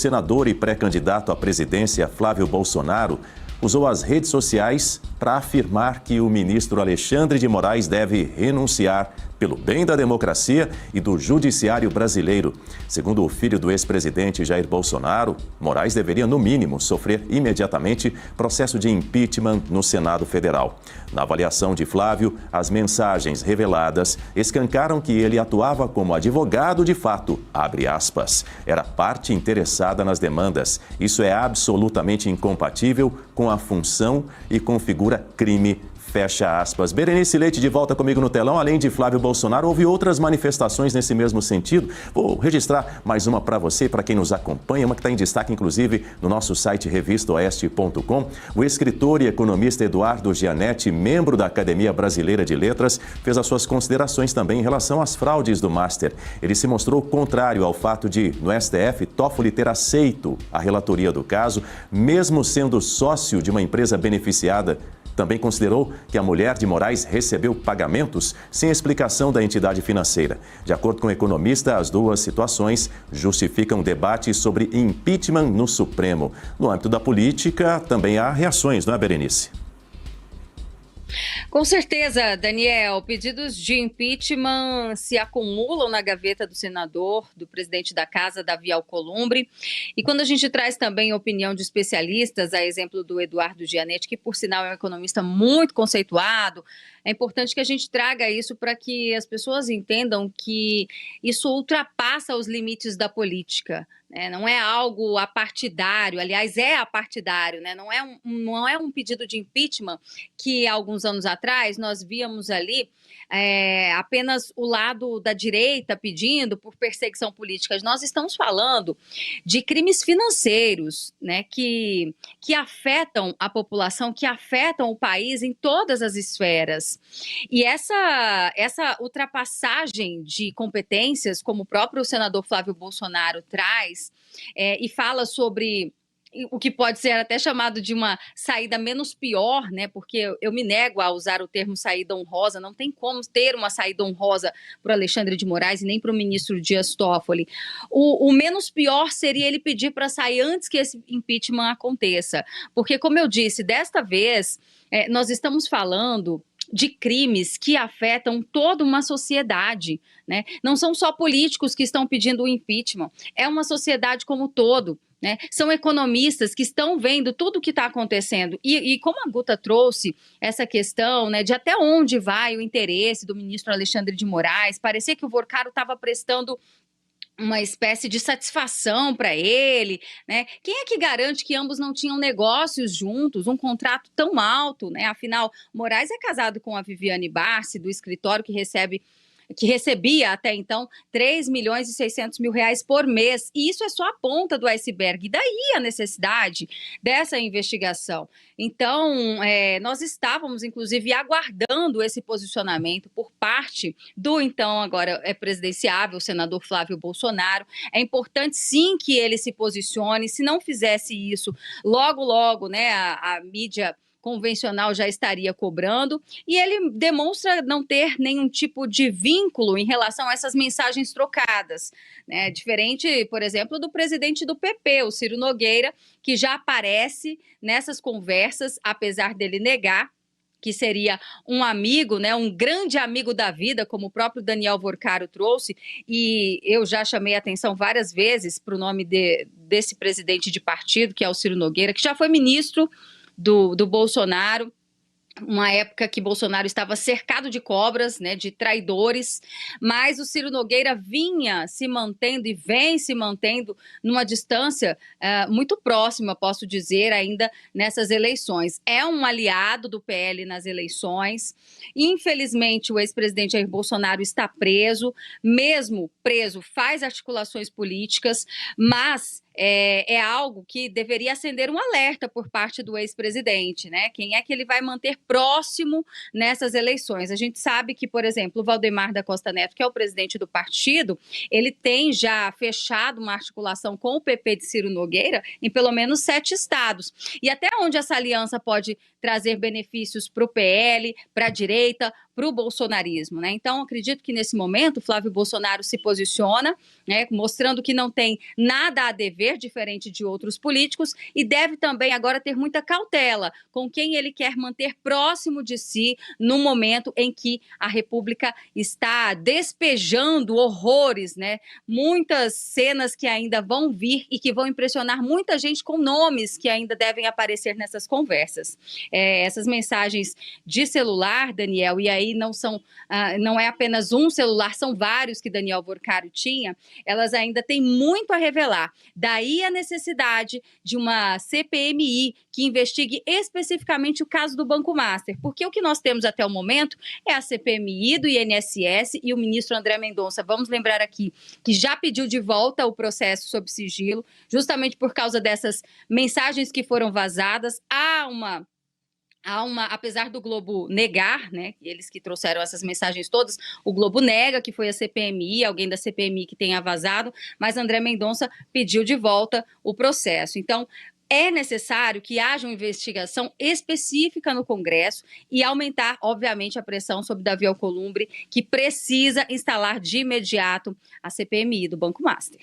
senador e pré-candidato à presidência Flávio Bolsonaro usou as redes sociais para afirmar que o ministro Alexandre de Moraes deve renunciar pelo bem da democracia e do judiciário brasileiro. Segundo o filho do ex-presidente Jair Bolsonaro, Moraes deveria, no mínimo, sofrer imediatamente processo de impeachment no Senado Federal. Na avaliação de Flávio, as mensagens reveladas escancaram que ele atuava como advogado de fato, abre aspas, era parte interessada nas demandas. Isso é absolutamente incompatível com a função e configura crime. Fecha aspas. Berenice Leite de volta comigo no telão. Além de Flávio Bolsonaro, houve outras manifestações nesse mesmo sentido. Vou registrar mais uma para você e para quem nos acompanha, uma que está em destaque, inclusive, no nosso site revistaoeste.com. O escritor e economista Eduardo Gianetti, membro da Academia Brasileira de Letras, fez as suas considerações também em relação às fraudes do Master. Ele se mostrou contrário ao fato de, no STF, Toffoli ter aceito a relatoria do caso, mesmo sendo sócio de uma empresa beneficiada. Também considerou que a mulher de Moraes recebeu pagamentos sem explicação da entidade financeira. De acordo com o economista, as duas situações justificam debate sobre impeachment no Supremo. No âmbito da política, também há reações, não é, Berenice? Com certeza, Daniel, pedidos de impeachment se acumulam na gaveta do senador, do presidente da casa, Davi Alcolumbre. E quando a gente traz também a opinião de especialistas, a exemplo do Eduardo Gianetti, que por sinal é um economista muito conceituado, é importante que a gente traga isso para que as pessoas entendam que isso ultrapassa os limites da política. Não é algo apartidário, aliás, é apartidário, né? Não é um pedido de impeachment que alguns anos atrás nós víamos ali apenas o lado da direita pedindo por perseguição política. Nós estamos falando de crimes financeiros, né, que afetam a população, que afetam o país em todas as esferas. E essa ultrapassagem de competências, como o próprio senador Flávio Bolsonaro traz, e fala sobre o que pode ser até chamado de uma saída menos pior, né? Porque eu me nego a usar o termo saída honrosa, não tem como ter uma saída honrosa para o Alexandre de Moraes e nem para o ministro Dias Toffoli. O menos pior seria ele pedir para sair antes que esse impeachment aconteça. Porque, como eu disse, desta vez nós estamos falando de crimes que afetam toda uma sociedade, né? Não são só políticos que estão pedindo o impeachment, é uma sociedade como um todo. Né? São economistas que estão vendo tudo o que está acontecendo. E como a Guta trouxe essa questão, né, de até onde vai o interesse do ministro Alexandre de Moraes, parecia que o Vorcaro estava prestando uma espécie de satisfação para ele, né? Quem é que garante que ambos não tinham negócios juntos, um contrato tão alto, né? Afinal, Moraes é casado com a Viviane Barsi, do escritório que recebia até então 3 milhões e 600 mil reais por mês. E isso é só a ponta do iceberg. E daí a necessidade dessa investigação. Então, nós estávamos, inclusive, aguardando esse posicionamento por parte do, então, agora presidenciável, senador Flávio Bolsonaro. É importante, sim, que ele se posicione. Se não fizesse isso, logo, né, a mídia convencional já estaria cobrando, e ele demonstra não ter nenhum tipo de vínculo em relação a essas mensagens trocadas, né? Diferente, por exemplo, do presidente do PP, o Ciro Nogueira, que já aparece nessas conversas, apesar dele negar que seria um amigo, né, um grande amigo da vida, como o próprio Daniel Vorcaro trouxe, e eu já chamei a atenção várias vezes para o nome desse presidente de partido, que é o Ciro Nogueira, que já foi ministro do Bolsonaro, uma época que Bolsonaro estava cercado de cobras, né, de traidores, mas o Ciro Nogueira vinha se mantendo e vem se mantendo numa distância muito próxima, posso dizer, ainda nessas eleições. É um aliado do PL nas eleições. Infelizmente, o ex-presidente Jair Bolsonaro está preso, mesmo preso, faz articulações políticas, mas é algo que deveria acender um alerta por parte do ex-presidente, né? Quem é que ele vai manter próximo nessas eleições? A gente sabe que, por exemplo, o Valdemar da Costa Neto, que é o presidente do partido, ele tem já fechado uma articulação com o PP de Ciro Nogueira em pelo menos 7 estados. E até onde essa aliança pode trazer benefícios para o PL, para a direita, para o bolsonarismo, né? Então, acredito que nesse momento Flávio Bolsonaro se posiciona, né, mostrando que não tem nada a dever, diferente de outros políticos, e deve também agora ter muita cautela com quem ele quer manter próximo de si no momento em que a República está despejando horrores, né? Muitas cenas que ainda vão vir e que vão impressionar muita gente com nomes que ainda devem aparecer nessas conversas. Essas mensagens de celular, Daniel, e aí não é apenas um celular, são vários que Daniel Porcaro tinha, elas ainda têm muito a revelar. Daí a necessidade de uma CPMI que investigue especificamente o caso do Banco Master, porque o que nós temos até o momento é a CPMI do INSS e o ministro André Mendonça, vamos lembrar aqui, que já pediu de volta o processo sob sigilo, justamente por causa dessas mensagens que foram vazadas. Apesar do Globo negar, né, eles que trouxeram essas mensagens todas, o Globo nega que foi a CPMI, alguém da CPMI que tenha vazado, mas André Mendonça pediu de volta o processo. Então, é necessário que haja uma investigação específica no Congresso e aumentar, obviamente, a pressão sobre Davi Alcolumbre, que precisa instalar de imediato a CPMI do Banco Master.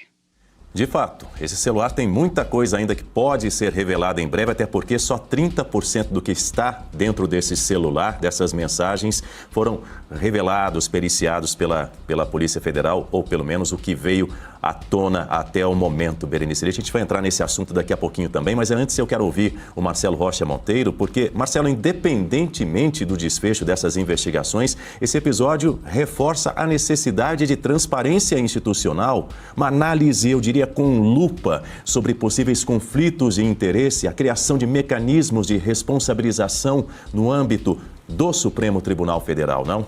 De fato, esse celular tem muita coisa ainda que pode ser revelada em breve, até porque só 30% do que está dentro desse celular, dessas mensagens, foram revelados, periciados pela Polícia Federal, ou pelo menos o que veio à tona até o momento, Berenice. A gente vai entrar nesse assunto daqui a pouquinho também, mas antes eu quero ouvir o Marcelo Rocha Monteiro, porque, Marcelo, independentemente do desfecho dessas investigações, esse episódio reforça a necessidade de transparência institucional, uma análise, eu diria, com lupa sobre possíveis conflitos de interesse, a criação de mecanismos de responsabilização no âmbito do Supremo Tribunal Federal, não?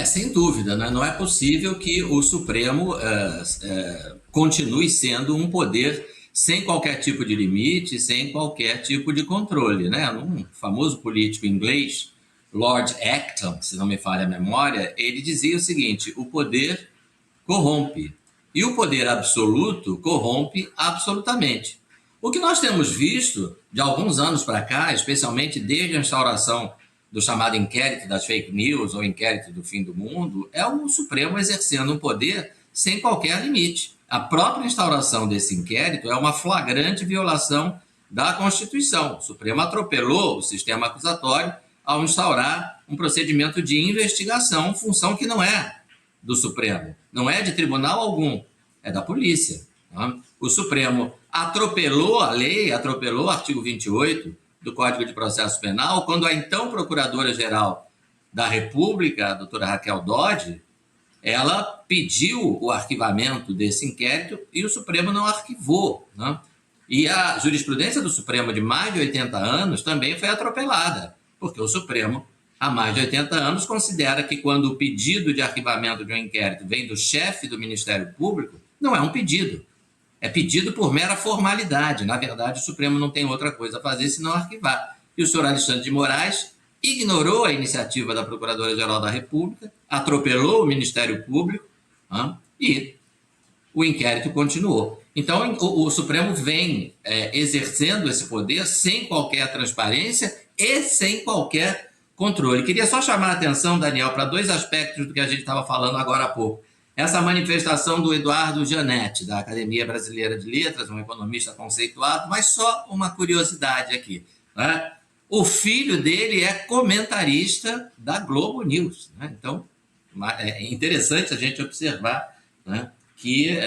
Sem dúvida, né? Não é possível que o Supremo continue sendo um poder sem qualquer tipo de limite, sem qualquer tipo de controle, né? Um famoso político inglês, Lord Acton, se não me falha a memória, ele dizia o seguinte: o poder corrompe e o poder absoluto corrompe absolutamente. O que nós temos visto de alguns anos para cá, especialmente desde a instauração do chamado inquérito das fake news ou inquérito do fim do mundo, é o Supremo exercendo um poder sem qualquer limite. A própria instauração desse inquérito é uma flagrante violação da Constituição. O Supremo atropelou o sistema acusatório ao instaurar um procedimento de investigação, função que não é do Supremo, não é de tribunal algum, é da polícia. Tá? O Supremo atropelou a lei, atropelou o artigo 28 do Código de Processo Penal, quando a então Procuradora-Geral da República, a doutora Raquel Dodge, ela pediu o arquivamento desse inquérito e o Supremo não arquivou. Né? E a jurisprudência do Supremo de mais de 80 anos também foi atropelada, porque o Supremo, há mais de 80 anos, considera que quando o pedido de arquivamento de um inquérito vem do chefe do Ministério Público, não é um pedido. É pedido por mera formalidade. Na verdade, o Supremo não tem outra coisa a fazer senão arquivar. E o senhor Alexandre de Moraes ignorou a iniciativa da Procuradora-Geral da República, atropelou o Ministério Público, e o inquérito continuou. Então, o Supremo vem exercendo esse poder sem qualquer transparência e sem qualquer controle. Queria só chamar a atenção, Daniel, para dois aspectos do que a gente estava falando agora há pouco. Essa manifestação do Eduardo Gianetti, da Academia Brasileira de Letras, um economista conceituado, mas só uma curiosidade aqui, né? O filho dele é comentarista da Globo News, né? Então, é interessante a gente observar, né, que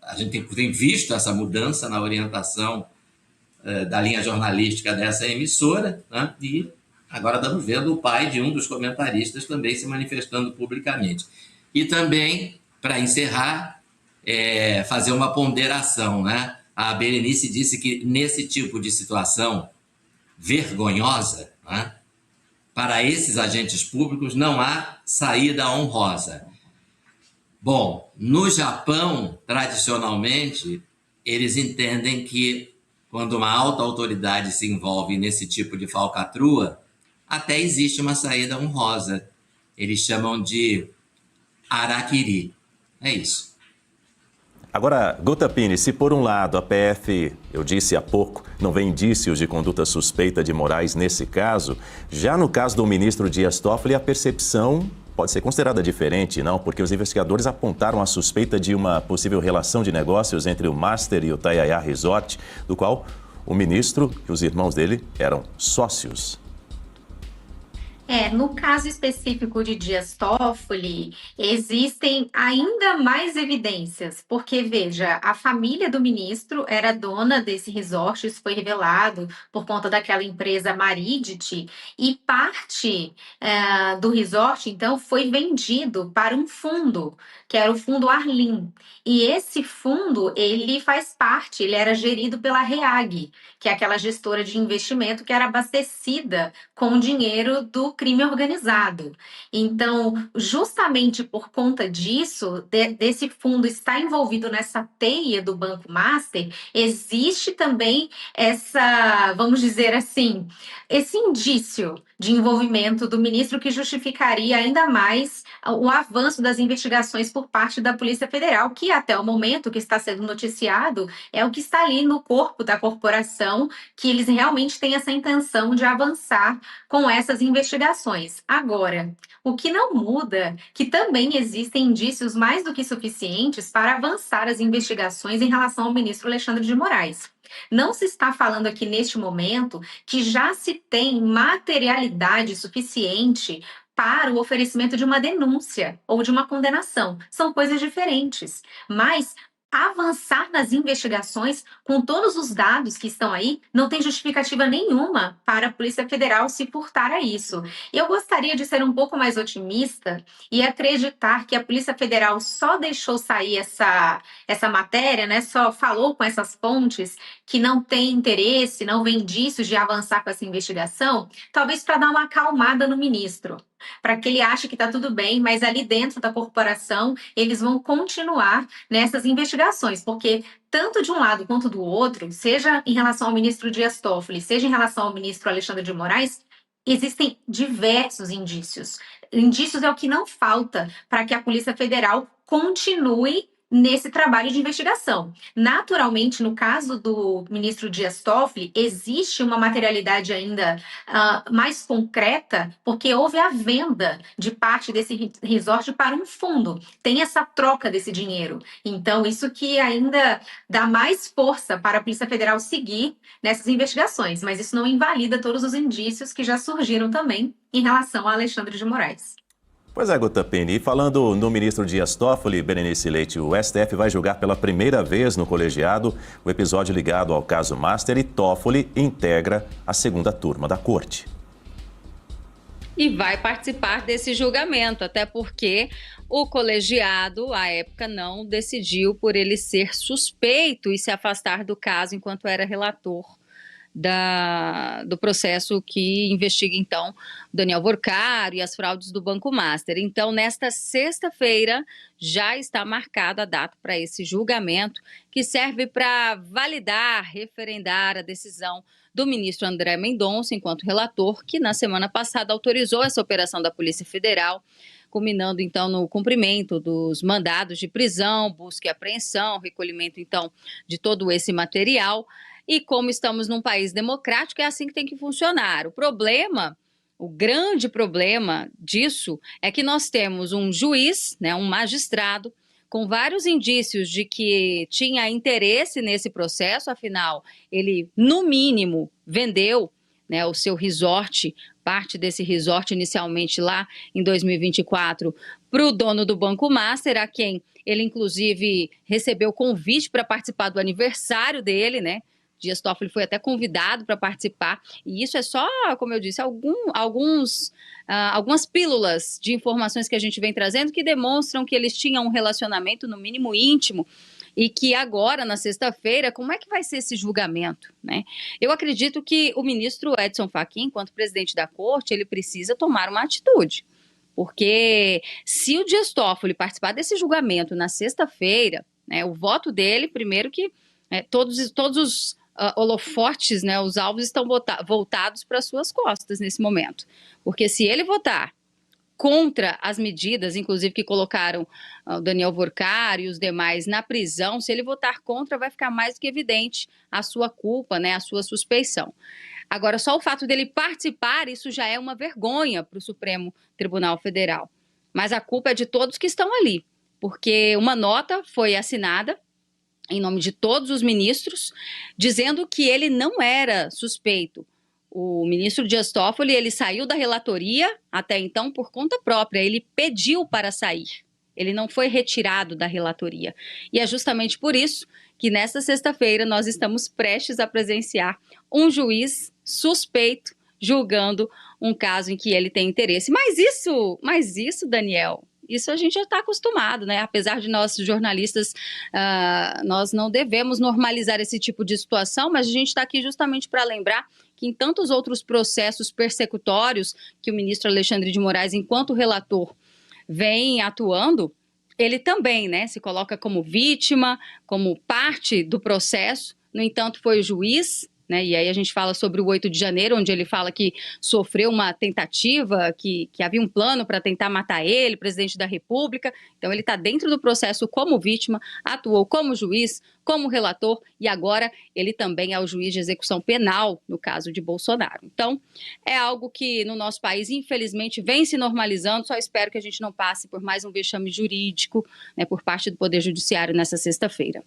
a gente tem visto essa mudança na orientação da linha jornalística dessa emissora, né? E agora estamos vendo o pai de um dos comentaristas também se manifestando publicamente. E também, para encerrar, fazer uma ponderação, né? A Berenice disse que nesse tipo de situação vergonhosa, né, para esses agentes públicos não há saída honrosa. Bom, no Japão, tradicionalmente, eles entendem que quando uma alta autoridade se envolve nesse tipo de falcatrua, até existe uma saída honrosa. Eles chamam de harakiri. É isso. Agora, Gota Pini, se por um lado a PF, eu disse há pouco, não vê indícios de conduta suspeita de Moraes nesse caso, já no caso do ministro Dias Toffoli, a percepção pode ser considerada diferente, não? Porque os investigadores apontaram a suspeita de uma possível relação de negócios entre o Master e o Tayaya Resort, do qual o ministro e os irmãos dele eram sócios. No caso específico de Dias Toffoli, existem ainda mais evidências, porque, veja, a família do ministro era dona desse resort, isso foi revelado por conta daquela empresa Maridit, e parte do resort, então, foi vendido para um fundo, que era o Fundo Arlim. E esse fundo, ele faz parte, ele era gerido pela REAG, que é aquela gestora de investimento que era abastecida com o dinheiro do crime organizado. Então, justamente por conta disso, desse fundo estar envolvido nessa teia do Banco Master, existe também essa, vamos dizer assim, esse indício de envolvimento do ministro que justificaria ainda mais o avanço das investigações por parte da Polícia Federal, que até o momento que está sendo noticiado é o que está ali no corpo da corporação, que eles realmente têm essa intenção de avançar com essas investigações. Agora, o que não muda, que também existem indícios mais do que suficientes para avançar as investigações em relação ao ministro Alexandre de Moraes. Não se está falando aqui neste momento que já se tem materialidade suficiente para o oferecimento de uma denúncia ou de uma condenação. São coisas diferentes, mas avançar nas investigações com todos os dados que estão aí não tem justificativa nenhuma para a Polícia Federal se furtar a isso. Eu gostaria de ser um pouco mais otimista e acreditar que a Polícia Federal só deixou sair essa matéria, né, só falou com essas fontes que não tem interesse, não vê indícios de avançar com essa investigação, talvez para dar uma acalmada no ministro, para que ele ache que está tudo bem, mas ali dentro da corporação eles vão continuar nessas investigações, porque tanto de um lado quanto do outro, seja em relação ao ministro Dias Toffoli, seja em relação ao ministro Alexandre de Moraes, existem diversos indícios. Indícios é o que não falta para que a Polícia Federal continue nesse trabalho de investigação. Naturalmente, no caso do ministro Dias Toffoli, existe uma materialidade ainda mais concreta, porque houve a venda de parte desse resort para um fundo. Tem essa troca desse dinheiro. Então, isso que ainda dá mais força para a Polícia Federal seguir nessas investigações, mas isso não invalida todos os indícios que já surgiram também em relação a Alexandre de Moraes. Pois é, Gota Pini, e falando no ministro Dias Toffoli, Berenice Leite, o STF vai julgar pela primeira vez no colegiado o episódio ligado ao caso Master e Toffoli integra a segunda turma da corte. E vai participar desse julgamento, até porque o colegiado, à época, não decidiu por ele ser suspeito e se afastar do caso enquanto era relator do processo que investiga, então, Daniel Vorcaro e as fraudes do Banco Master. Então, nesta sexta-feira, já está marcada a data para esse julgamento, que serve para validar, referendar a decisão do ministro André Mendonça, enquanto relator, que na semana passada autorizou essa operação da Polícia Federal, culminando, então, no cumprimento dos mandados de prisão, busca e apreensão, recolhimento, então, de todo esse material. E como estamos num país democrático, é assim que tem que funcionar. O grande problema disso é que nós temos um juiz, né, um magistrado, com vários indícios de que tinha interesse nesse processo, afinal, ele, no mínimo, vendeu, né, o seu resort, parte desse resort inicialmente lá em 2024, para o dono do Banco Master, a quem ele, inclusive, recebeu convite para participar do aniversário dele, né? Dias Toffoli foi até convidado para participar, e isso é só, como eu disse, algumas pílulas de informações que a gente vem trazendo que demonstram que eles tinham um relacionamento, no mínimo, íntimo, e que agora, na sexta-feira, como é que vai ser esse julgamento, né? Eu acredito que o ministro Edson Fachin, enquanto presidente da corte, ele precisa tomar uma atitude, porque se o Dias Toffoli participar desse julgamento na sexta-feira, né, o voto dele, primeiro que todos os holofotes, né, os alvos estão voltados para suas costas nesse momento. Porque se ele votar contra as medidas, inclusive que colocaram o Daniel Workar e os demais na prisão. Se ele votar contra, vai ficar mais do que evidente a sua culpa, né, a sua suspeição. Agora, só o fato dele participar, isso já é uma vergonha para o Supremo Tribunal Federal. Mas a culpa é de todos que estão ali, porque uma nota foi assinada em nome de todos os ministros, dizendo que ele não era suspeito. O ministro Dias Toffoli, ele saiu da relatoria até então por conta própria, ele pediu para sair, ele não foi retirado da relatoria. E é justamente por isso que nesta sexta-feira nós estamos prestes a presenciar um juiz suspeito julgando um caso em que ele tem interesse. Mas isso, Daniel, isso a gente já está acostumado, né? Apesar de nós, jornalistas, nós não devemos normalizar esse tipo de situação, mas a gente está aqui justamente para lembrar que em tantos outros processos persecutórios que o ministro Alexandre de Moraes, enquanto relator, vem atuando, ele também, né, se coloca como vítima, como parte do processo. No entanto, foi o juiz, né, e aí a gente fala sobre o 8 de janeiro, onde ele fala que sofreu uma tentativa, que havia um plano para tentar matar ele, presidente da República. Então ele está dentro do processo como vítima, atuou como juiz, como relator, e agora ele também é o juiz de execução penal no caso de Bolsonaro. Então é algo que no nosso país, infelizmente, vem se normalizando. Só espero que a gente não passe por mais um vexame jurídico, né, por parte do Poder Judiciário nessa sexta-feira.